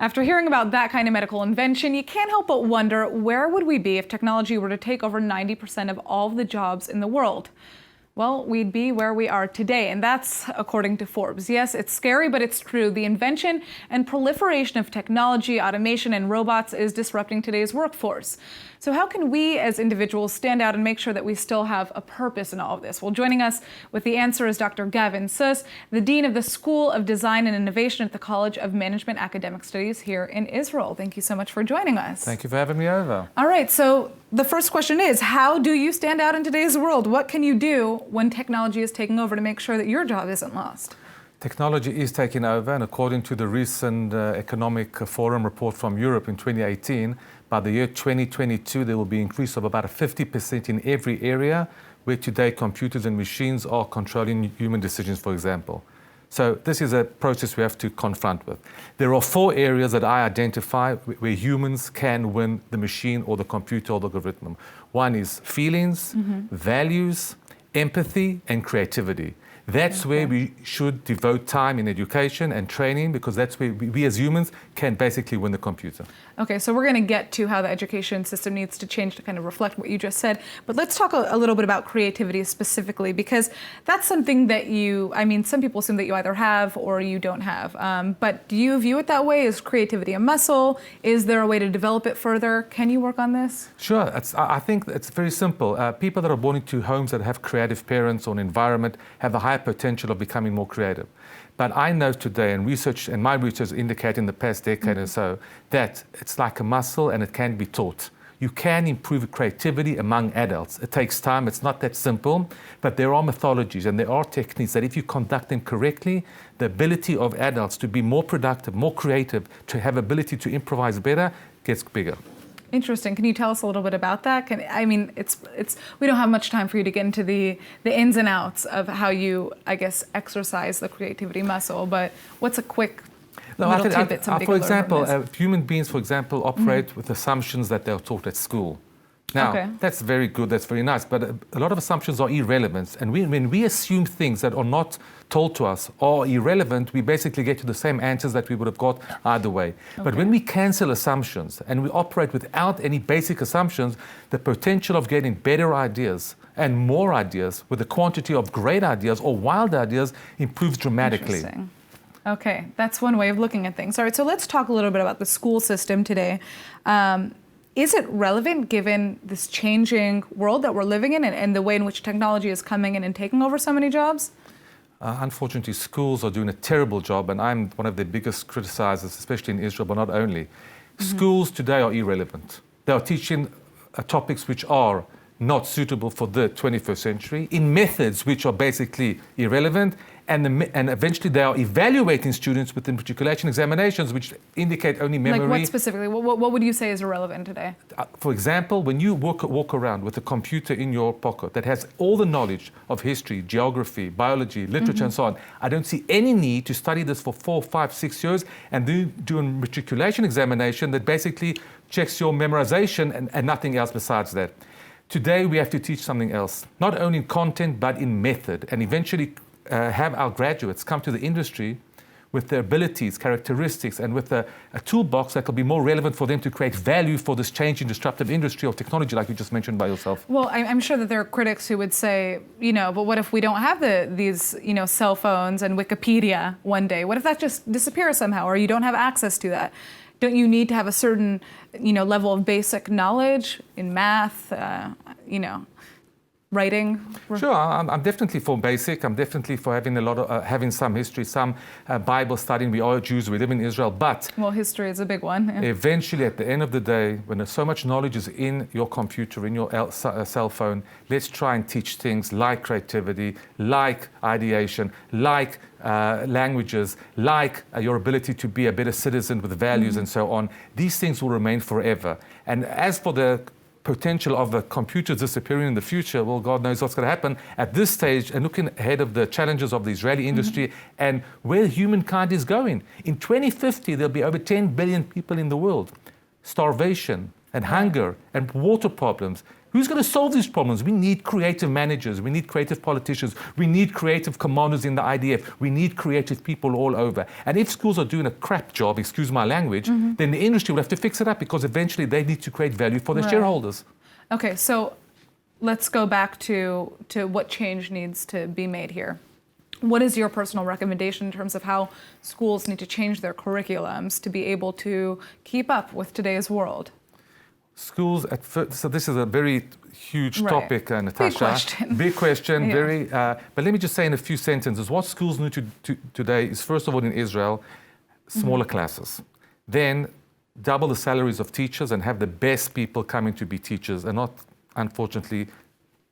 After hearing about that kind of medical invention, you can't help but wonder, where would we be if technology were to take over 90% of all of the jobs in the world? Well, we'd be where we are today, and that's according to Forbes. Yes, it's scary, but it's true. The invention and proliferation of technology, automation, and robots is disrupting today's workforce. So how can we as individuals stand out and make sure that we still have a purpose in all of this? Well, joining us with the answer is Dr. Gavin Suss, the Dean of the School of Design and Innovation at the College of Management Academic Studies here in Israel. Thank you so much for joining us. Thank you for having me over. All right, so the first question is, how do you stand out in today's world? What can you do when technology is taking over to make sure that your job isn't lost? Technology is taking over, and according to the recent Economic Forum report from Europe in 2018, by the year 2022, there will be an increase of about 50% in every area where today computers and machines are controlling human decisions, for example. So this is a process we have to confront with. There are 4 areas that I identify where humans can win the machine or the computer or the algorithm. One is feelings, values, empathy, and creativity. That's where we should devote time in education and training, because that's where we as humans can basically win the computer. Okay, so we're going to get to how the education system needs to change to kind of reflect what you just said. But let's talk a little bit about creativity specifically, because that's something that some people assume that you either have or you don't have. But do you view it that way? Is creativity a muscle? Is there a way to develop it further? Can you work on this? Sure. I think it's very simple. People that are born into homes that have creative parents or an environment have a higher potential of becoming more creative. But I know today, and my research indicate in the past decade or so, that it's like a muscle and it can be taught. You can improve creativity among adults. It takes time, it's not that simple, but there are methodologies and there are techniques that if you conduct them correctly, the ability of adults to be more productive, more creative, to have ability to improvise better, gets bigger. Interesting. Can you tell us a little bit about that? We don't have much time for you to get into the ins and outs of how you, exercise the creativity muscle, but what's a quick little tidbit somebody for can example, learn from this? human beings, for example, operate with assumptions that they're taught at school. Now, that's very good, that's very nice, but a lot of assumptions are irrelevant. And when we assume things that are not told to us or irrelevant, we basically get to the same answers that we would have got either way. But when we cancel assumptions and we operate without any basic assumptions, the potential of getting better ideas and more ideas with the quantity of great ideas or wild ideas improves dramatically. Interesting. Okay, that's one way of looking at things. All right, so let's talk a little bit about the school system today. Is it relevant given this changing world that we're living in and the way in which technology is coming in and taking over so many jobs? Unfortunately, schools are doing a terrible job, and I'm one of the biggest criticizers, especially in Israel, but not only. Schools today are irrelevant. They are teaching topics which are not suitable for the 21st century, in methods which are basically irrelevant, and eventually they are evaluating students with matriculation examinations which indicate only memory. Like what specifically? What would you say is irrelevant today? For example, when you walk around with a computer in your pocket that has all the knowledge of history, geography, biology, literature, and so on, I don't see any need to study this for 4, 5, 6 years and do a matriculation examination that basically checks your memorization and nothing else besides that. Today, we have to teach something else, not only in content, but in method, and eventually have our graduates come to the industry with their abilities, characteristics, and with a toolbox that will be more relevant for them to create value for this changing disruptive industry of technology, like you just mentioned by yourself. Well, I'm sure that there are critics who would say, but what if we don't have these cell phones and Wikipedia one day? What if that just disappears somehow, or you don't have access to that? Don't you need to have a certain, level of basic knowledge in math, writing? Sure, I'm definitely for basic. I'm definitely for having having some history, some Bible studying. We are Jews, we live in Israel, but... Well, history is a big one. Yeah. Eventually, at the end of the day, when so much knowledge is in your computer, in your cell phone, let's try and teach things like creativity, like ideation, like languages, like your ability to be a better citizen with values and so on. These things will remain forever. And as for the potential of the computers disappearing in the future, well, God knows what's going to happen at this stage, and looking ahead of the challenges of the Israeli industry and where humankind is going. In 2050, there'll be over 10 billion people in the world. Starvation, and hunger and water problems. Who's going to solve these problems? We need creative managers. We need creative politicians. We need creative commanders in the IDF. We need creative people all over. And if schools are doing a crap job, excuse my language, then the industry will have to fix it up because eventually they need to create value for their shareholders. Okay, so let's go back to what change needs to be made here. What is your personal recommendation in terms of how schools need to change their curriculums to be able to keep up with today's world? Schools at first, so this is a very huge topic, Natasha. Big question. Big question, very. But let me just say in a few sentences, what schools need to today is, first of all, in Israel, smaller classes. Then double the salaries of teachers and have the best people coming to be teachers and not, unfortunately,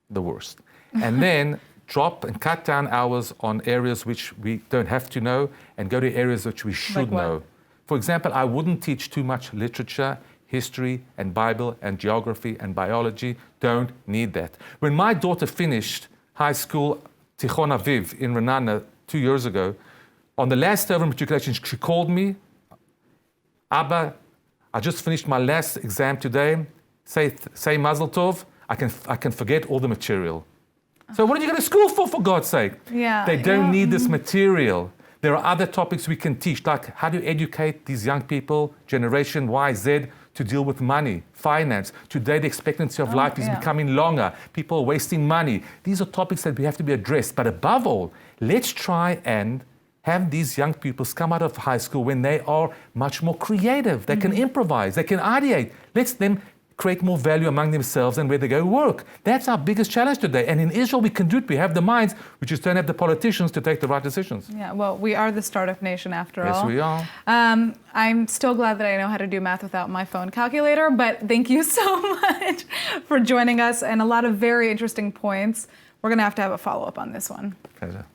the worst. And then drop and cut down hours on areas which we don't have to know and go to areas which we should know. For example, I wouldn't teach too much literature, history and Bible and geography and biology. Don't need that. When my daughter finished high school, Tichon Aviv in Renana 2 years ago, on the last day of matriculation, she called me, Abba, I just finished my last exam today. Say Mazel Tov. I can forget all the material. So what are you going to school for God's sake? They don't need this material. There are other topics we can teach, like how to educate these young people, generation Y, Z, to deal with money, finance. Today, the expectancy of life is becoming longer. People are wasting money. These are topics that we have to be addressed. But above all, let's try and have these young pupils come out of high school when they are much more creative. They can improvise, they can ideate. Let's them create more value among themselves and where they go work. That's our biggest challenge today. And in Israel, we can do it. We have the minds. We just don't have the politicians to take the right decisions. Yeah, well, we are the startup nation after all. Yes, we are. I'm still glad that I know how to do math without my phone calculator, but thank you so much for joining us and a lot of very interesting points. We're going to have a follow-up on this one. Pleasure.